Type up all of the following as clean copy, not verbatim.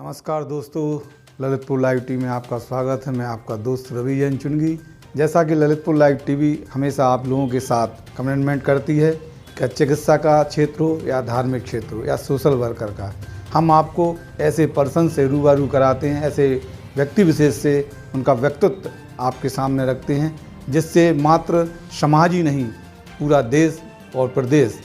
नमस्कार दोस्तों, Lalitpur live TV में आपका स्वागत है। मैं आपका दोस्त रवि जैन चुनगी। जैसा कि ललितपुर लाइव टीवी हमेशा आप लोगों के साथ कमेंटमेंट करती है कि चिकित्सा का क्षेत्र हो या धार्मिक क्षेत्र हो या सोशल वर्कर का, हम आपको ऐसे पर्सन से रूबरू कराते हैं, ऐसे व्यक्ति विशेष से उनका व्यक्तित्व आपके सामने रखते हैं, जिससे मात्र समाज ही नहीं पूरा देश और प्रदेश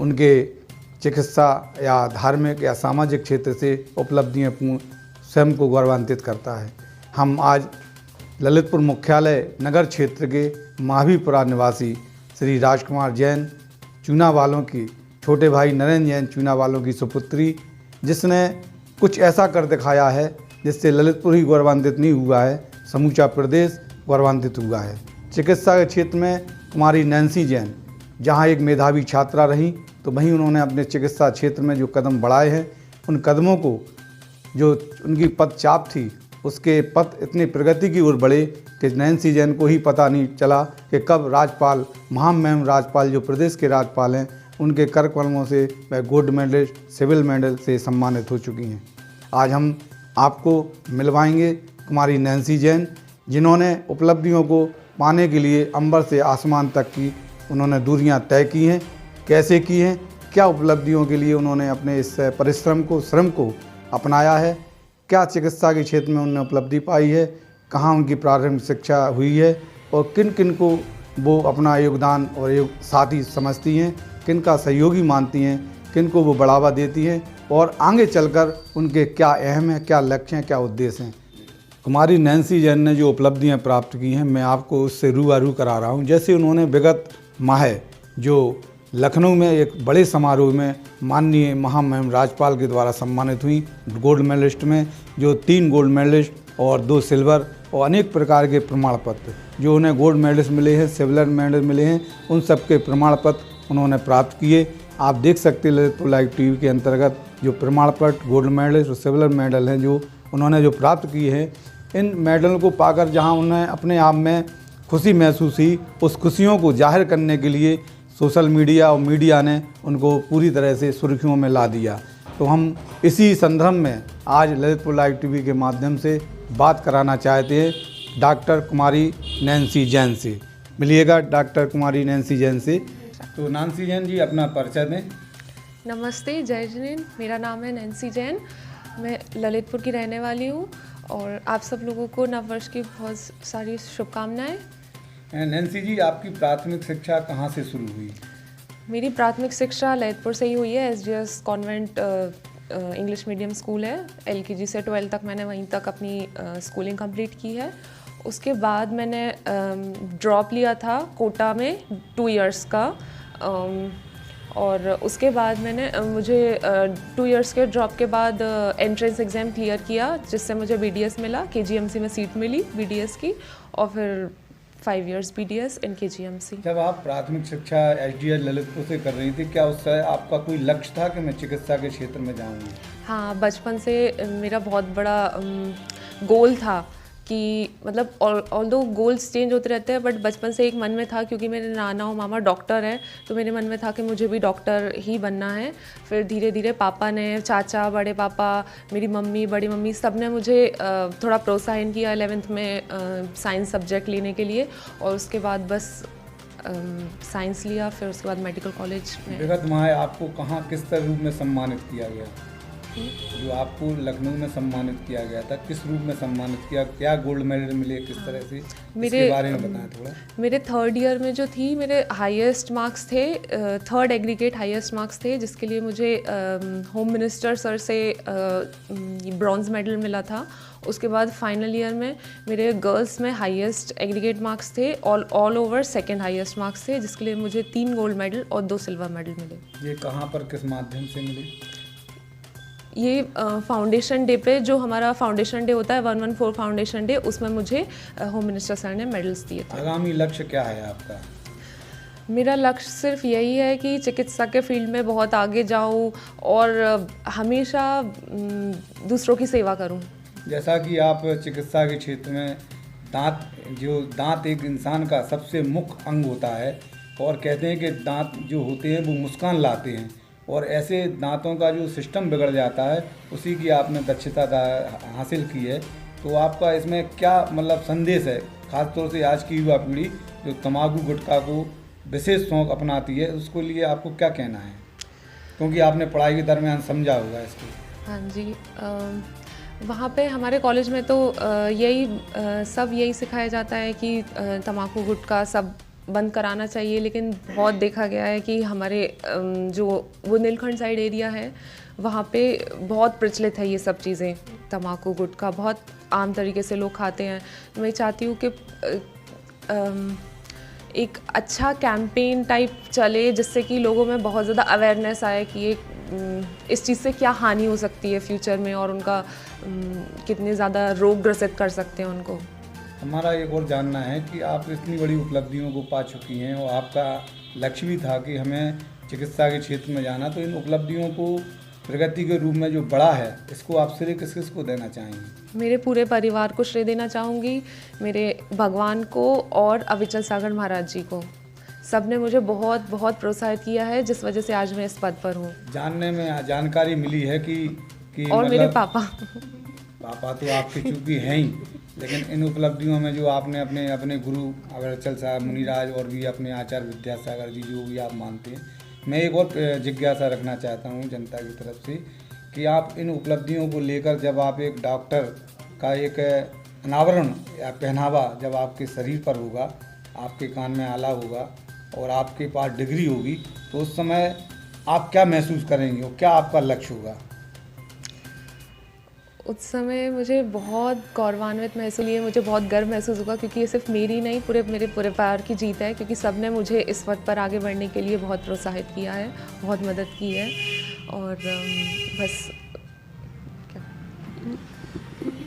उनके चिकित्सा या धार्मिक या सामाजिक क्षेत्र से उपलब्धियाँ पूर्ण स्वयं को गौरवान्वित करता है। हम आज ललितपुर मुख्यालय नगर क्षेत्र के महावीपुरा निवासी श्री राजकुमार जैन चूना वालों की छोटे भाई नरेंद्र जैन चूना वालों की सुपुत्री, जिसने कुछ ऐसा कर दिखाया है जिससे ललितपुर ही गौरवान्वित नहीं हुआ है, समूचा प्रदेश गौरवान्वित हुआ है। चिकित्सा के क्षेत्र में कुमारी नैन्सी जैन जहां एक मेधावी छात्रा रहीं, तो वहीं उन्होंने अपने चिकित्सा क्षेत्र में जो कदम बढ़ाए हैं, उन कदमों को जो उनकी पद चाप थी, उसके पद इतनी प्रगति की ओर बढ़े कि नैन्सी जैन को ही पता नहीं चला कि कब राज्यपाल महामहिम राज्यपाल जो प्रदेश के राज्यपाल हैं, उनके कर कलमों से वह गोल्ड मेडलिस्ट सिविल मेडल से सम्मानित हो चुकी हैं। आज हम आपको मिलवाएंगे कुमारी नैन्सी जैन, जिन्होंने उपलब्धियों को पाने के लिए अंबर से आसमान तक की उन्होंने दूरियां तय की हैं। कैसे की हैं, क्या उपलब्धियों के लिए उन्होंने अपने इस परिश्रम को श्रम को अपनाया है, क्या चिकित्सा के क्षेत्र में उन्होंने उपलब्धि पाई है, कहाँ उनकी प्रारंभिक शिक्षा हुई है और किन किन को वो अपना योगदान और साथी समझती हैं, किन का सहयोगी मानती हैं, किन को वो बढ़ावा देती हैं और आगे चलकर उनके क्या अहम है, क्या लक्ष्य हैं, क्या उद्देश्य हैं। कुमारी नैन्सी जैन ने जो उपलब्धियां प्राप्त की हैं, मैं आपको उससे रूबरू करा रहा हूं। जैसे उन्होंने विगत माह जो लखनऊ में एक बड़े समारोह में माननीय महामहिम राज्यपाल के द्वारा सम्मानित हुई गोल्ड मेडलिस्ट में, जो 3 गोल्ड मेडलिस्ट और 2 सिल्वर और अनेक प्रकार के प्रमाण पत्र जो उन्हें गोल्ड मेडलिस्ट मिले हैं, सिल्वर मेडल मिले हैं, उन सब के प्रमाण पत्र उन्होंने प्राप्त किए। आप देख सकते हैं ललितपुर लाइव टीवी के अंतर्गत जो प्रमाण पत्र गोल्ड मेडलिस्ट और सिल्वर मेडल हैं जो उन्होंने जो प्राप्त किए हैं, इन मेडल को पाकर जहां उन्हें अपने आप में खुशी महसूस हुई, उस खुशियों को जाहिर करने के लिए सोशल मीडिया और मीडिया ने उनको पूरी तरह से सुर्खियों में ला दिया। तो हम इसी संदर्भ में आज ललितपुर लाइव टीवी के माध्यम से बात कराना चाहते हैं डॉक्टर कुमारी नैन्सी जैन से। मिलिएगा डॉक्टर कुमारी नैन्सी जैन से। तो नैन्सी जैन जी, अपना परिचय दें। नमस्ते, जय जिनेन। मेरा नाम है नैन्सी जैन, मैं ललितपुर की रहने वाली हूँ और आप सब लोगों को नववर्ष की बहुत सारी शुभकामनाएं। नैन्सी जी, आपकी प्राथमिक शिक्षा कहाँ से शुरू हुई? मेरी प्राथमिक शिक्षा ललितपुर से ही हुई है। SDS convent English medium school है। एलकेजी से 12 तक मैंने वहीं तक अपनी स्कूलिंग कंप्लीट की है। उसके बाद मैंने ड्रॉप लिया था कोटा में 2 इयर्स का, और उसके बाद मैंने मुझे 2 इयर्स के ड्रॉप के बाद एंट्रेंस एग्ज़ाम क्लियर किया, जिससे मुझे बीडीएस मिला। केजीएमसी में सीट मिली बीडीएस की, और फिर 5 इयर्स बीडीएस इन केजीएमसी। जब आप प्राथमिक शिक्षा एसडीएस ललितपुर से कर रही थी, क्या उससे आपका कोई लक्ष्य था कि मैं चिकित्सा के क्षेत्र में जाऊँगी? हाँ, बचपन से मेरा बहुत बड़ा गोल था कि मतलब ऑल्दो गोल्स चेंज होते रहते हैं, बट बचपन से एक मन में था, क्योंकि मेरे नाना और मामा डॉक्टर हैं, तो मेरे मन में था कि मुझे भी डॉक्टर ही बनना है। फिर धीरे धीरे पापा ने, चाचा, बड़े पापा, मेरी मम्मी, बड़ी मम्मी, सब ने मुझे थोड़ा प्रोत्साहन किया 11th में साइंस सब्जेक्ट लेने के लिए, और उसके बाद बस साइंस लिया। फिर उसके बाद मेडिकल कॉलेज में। विगत माह आपको कहाँ किस रूप में सम्मानित किया गया? जो आपको लखनऊ में सम्मानित किया गया था, किस रूप में सम्मानित किया, क्या गोल्ड मेडल मिले, किस तरह से, इसके बारे में बताएं थोड़ा। मेरे 3rd ईयर में जो थी, मेरे हाईएस्ट मार्क्स थे, 3rd एग्रीगेट हाईएस्ट मार्क्स थे, जिसके लिए मुझे होम मिनिस्टर सर से ब्रॉन्ज मेडल मिला था। उसके बाद फाइनल ईयर में मेरे गर्ल्स में हाईएस्ट एग्रीगेट मार्क्स थे, all over 2nd highest marks थे, जिसके लिए मुझे 3 गोल्ड मेडल और 2 सिल्वर मेडल मिले। ये कहाँ पर, किस माध्यम से मिले? ये फाउंडेशन डे पे, जो हमारा फाउंडेशन डे होता है 114 फाउंडेशन डे, उसमें मुझे होम मिनिस्टर सर ने मेडल्स दिए थे। आगामी लक्ष्य क्या है आपका? मेरा लक्ष्य सिर्फ यही है कि चिकित्सा के फील्ड में बहुत आगे जाऊं और हमेशा दूसरों की सेवा करूं। जैसा कि आप चिकित्सा के क्षेत्र में दांत एक इंसान का सबसे मुख्य अंग होता है, और कहते हैं कि दांत जो होते हैं वो मुस्कान लाते हैं, और ऐसे दांतों का जो सिस्टम बिगड़ जाता है, उसी की आपने दक्षता हासिल की है। तो आपका इसमें क्या मतलब संदेश है, खासतौर से आज की युवा पीढ़ी जो तम्बाकू गुटखा को विशेष शौक अपनाती है, उसको लिए आपको क्या कहना है, क्योंकि आपने पढ़ाई के दरमियान समझा होगा इसको। हाँ जी, वहाँ पे हमारे कॉलेज में तो सब यही सिखाया जाता है कि तम्बाकू गुटखा सब बंद कराना चाहिए, लेकिन बहुत देखा गया है कि हमारे जो बुंदेलखंड साइड एरिया है वहाँ पे बहुत प्रचलित है ये सब चीज़ें। तम्बाकू गुटखा बहुत आम तरीके से लोग खाते हैं। मैं चाहती हूँ कि एक अच्छा कैंपेन टाइप चले, जिससे कि लोगों में बहुत ज़्यादा अवेयरनेस आए कि ये इस चीज़ से क्या हानि हो सकती है फ्यूचर में, और उनका कितने ज़्यादा रोग ग्रसित कर सकते हैं उनको। हमारा एक और जानना है कि आप इतनी बड़ी उपलब्धियों को पा चुकी हैं और आपका लक्ष्य भी था कि हमें चिकित्सा के क्षेत्र में जाना, तो इन उपलब्धियों को प्रगति के रूप में जो बड़ा है, इसको आप श्रेय किस किस को देना चाहेंगे? मेरे पूरे परिवार को श्रेय देना चाहूँगी, मेरे भगवान को और अविचल सागर महाराज जी को। सब ने मुझे बहुत बहुत प्रोत्साहित किया है, जिस वजह से आज मैं इस पद पर हूँ। जानने में जानकारी मिली है कि और मेरे पापा तो आपके चूँकि हैं ही, लेकिन इन उपलब्धियों में जो आपने अपने गुरु अविचल सागर मुनिराज और भी अपने आचार्य विद्यासागर जी जो भी आप मानते हैं, मैं एक और जिज्ञासा रखना चाहता हूँ जनता की तरफ से कि आप इन उपलब्धियों को लेकर जब आप एक डॉक्टर का एक अनावरण या पहनावा जब आपके शरीर पर होगा, आपके कान में आला होगा और आपके पास डिग्री होगी, तो उस समय आप क्या महसूस करेंगे और क्या आपका लक्ष्य होगा? उस समय मुझे बहुत गौरवान्वित महसूस हुई है, मुझे बहुत गर्व महसूस होगा, क्योंकि ये सिर्फ मेरी नहीं मेरे पूरे परिवार की जीत है, क्योंकि सब ने मुझे इस पद पर आगे बढ़ने के लिए बहुत प्रोत्साहित किया है, बहुत मदद की है। और बस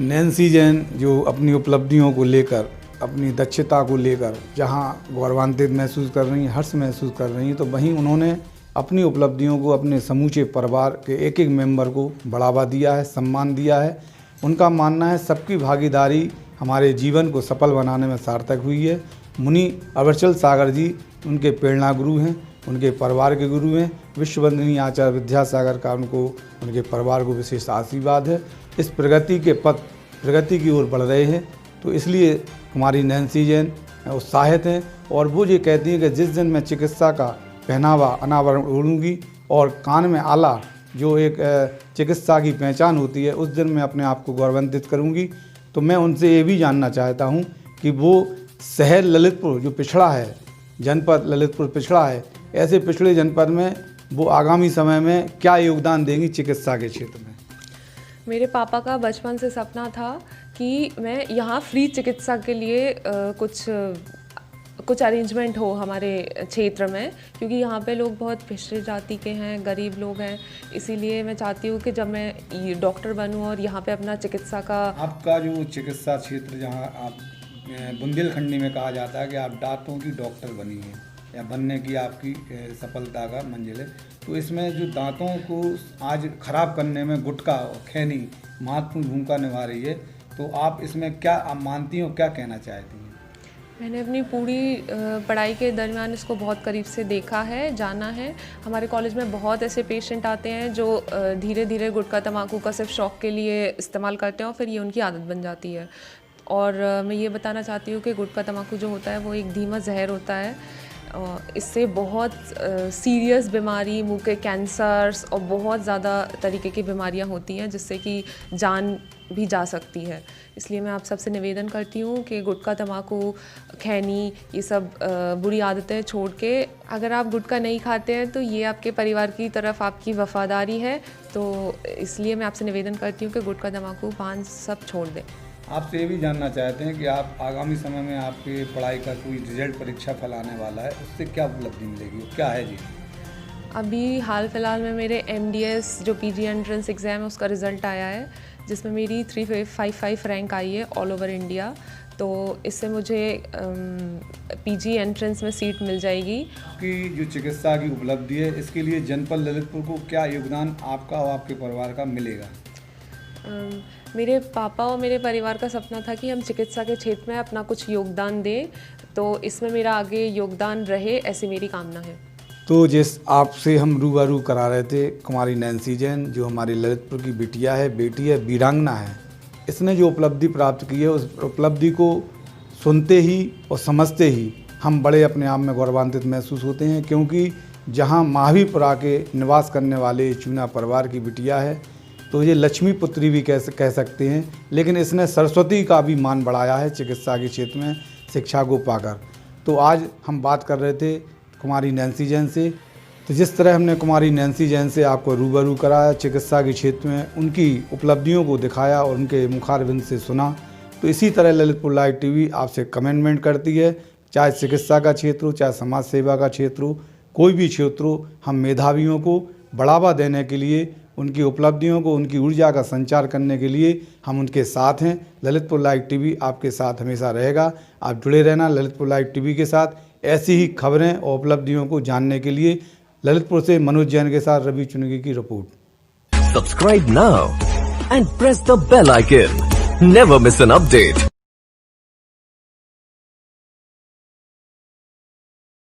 नैन्सी जैन जो अपनी उपलब्धियों को लेकर, अपनी दक्षता को लेकर जहां गौरवान्वित महसूस कर रही हैं, हर्ष महसूस कर रही हैं, तो वहीं उन्होंने अपनी उपलब्धियों को अपने समूचे परिवार के एक एक मेंबर को बढ़ावा दिया है, सम्मान दिया है। उनका मानना है सबकी भागीदारी हमारे जीवन को सफल बनाने में सार्थक हुई है। मुनि अविचल सागर जी उनके प्रेरणा गुरु हैं, उनके परिवार के गुरु हैं। विश्ववंदनीय आचार्य विद्यासागर का उनके परिवार को विशेष आशीर्वाद है। इस प्रगति के पथ प्रगति की ओर बढ़ रहे हैं, तो इसलिए हमारी नैन्सी जैन उत्साहित हैं और वो ये कहती हैं कि जिस दिन मैं चिकित्सा का पहनावा अनावरण ओढ़ूंगी और कान में आला जो एक चिकित्सा की पहचान होती है, उस दिन मैं अपने आप को गौरवान्वित करूंगी। तो मैं उनसे ये भी जानना चाहता हूं कि वो शहर ललितपुर जो पिछड़ा है, जनपद ललितपुर पिछड़ा है, ऐसे पिछड़े जनपद में वो आगामी समय में क्या योगदान देंगी चिकित्सा के क्षेत्र में? मेरे पापा का बचपन से सपना था कि मैं यहाँ फ्री चिकित्सा के लिए कुछ अरेंजमेंट हो हमारे क्षेत्र में, क्योंकि यहाँ पे लोग बहुत पिछड़े जाति के हैं, गरीब लोग हैं। इसीलिए मैं चाहती हूँ कि जब मैं डॉक्टर बनूँ और यहाँ पे अपना चिकित्सा का आपका जो चिकित्सा क्षेत्र जहाँ आप बुंदेलखंडी में कहा जाता है कि आप दांतों की डॉक्टर बनी हैं या बनने की आपकी सफलता का मंजिल है, तो इसमें जो दांतों को आज खराब करने में गुटखा और खैनी महत्वपूर्ण भूमिका निभा रही है, तो आप इसमें क्या आप मानती हो, क्या कहना चाहती हैं? मैंने अपनी पूरी पढ़ाई के दरमियान इसको बहुत करीब से देखा है, जाना है। हमारे कॉलेज में बहुत ऐसे पेशेंट आते हैं जो धीरे धीरे गुटखा तम्बाकू का सिर्फ शौक़ के लिए इस्तेमाल करते हैं और फिर ये उनकी आदत बन जाती है। और मैं ये बताना चाहती हूँ कि गुटखा तम्बाकू जो होता है वो एक धीमा जहर होता है। इससे बहुत सीरियस बीमारी, मुंह के कैंसर्स और बहुत ज़्यादा तरीके की बीमारियां होती हैं, जिससे कि जान भी जा सकती है। इसलिए मैं आप सबसे निवेदन करती हूँ कि गुटखा तम्बाकू खैनी ये सब बुरी आदतें छोड़ के, अगर आप गुटखा नहीं खाते हैं तो ये आपके परिवार की तरफ आपकी वफादारी है। तो इसलिए मैं आपसे निवेदन करती हूँ कि गुटखा तम्बाकू पान सब छोड़ दें। आपसे ये भी जानना चाहते हैं कि आप आगामी समय में आपके पढ़ाई का कोई रिजल्ट परीक्षा फल आने वाला है, उससे क्या उपलब्धि मिलेगी, क्या है जी? अभी हाल फिलहाल में मेरे MDS जो PG एंट्रेंस एग्ज़ाम है उसका रिज़ल्ट आया है, जिसमें मेरी 355 रैंक आई है ऑल ओवर इंडिया। तो इससे मुझे PG एंट्रेंस में सीट मिल जाएगी। आपकी जो चिकित्सा की उपलब्धि है, इसके लिए जनपद ललितपुर को क्या योगदान आपका और आपके परिवार का मिलेगा? मेरे पापा और मेरे परिवार का सपना था कि हम चिकित्सा के क्षेत्र में अपना कुछ योगदान दें, तो इसमें मेरा आगे योगदान रहे, ऐसी मेरी कामना है। तो जिस आपसे हम रूबरू करा रहे थे कुमारी नैन्सी जैन, जो हमारी ललितपुर की बिटिया है, बेटी है, वीरांगना है। इसने जो उपलब्धि प्राप्त की है, उस उपलब्धि को सुनते ही और समझते ही हम बड़े अपने आप में गौरवान्वित महसूस होते हैं, क्योंकि जहां माहवीपुरा के निवास करने वाले चूना परिवार की बिटिया है, तो ये लक्ष्मी पुत्री भी कह सकते हैं। लेकिन इसने सरस्वती का भी मान बढ़ाया है चिकित्सा के क्षेत्र में शिक्षा को पाकर। तो आज हम बात कर रहे थे कुमारी नैन्सी जैन से। तो जिस तरह हमने कुमारी नैन्सी जैन से आपको रूबरू कराया, चिकित्सा के क्षेत्र में उनकी उपलब्धियों को दिखाया और उनके मुखारबिंद से सुना, तो इसी तरह ललितपुर लाइव टीवी आपसे कमेंटमेंट करती है। चाहे चिकित्सा का क्षेत्र हो, चाहे समाज सेवा का क्षेत्र हो, कोई भी क्षेत्र हो, हम मेधावियों को बढ़ावा देने के लिए, उनकी उपलब्धियों को, उनकी ऊर्जा का संचार करने के लिए हम उनके साथ हैं। ललितपुर लाइव टीवी आपके साथ हमेशा रहेगा। आप जुड़े रहना ललितपुर लाइव टीवी के साथ। ऐसी ही खबरें और उपलब्धियों को जानने के लिए ललितपुर से मनोज जैन के साथ रवि चुनगी की report. Subscribe now and press the bell icon. Never miss an update.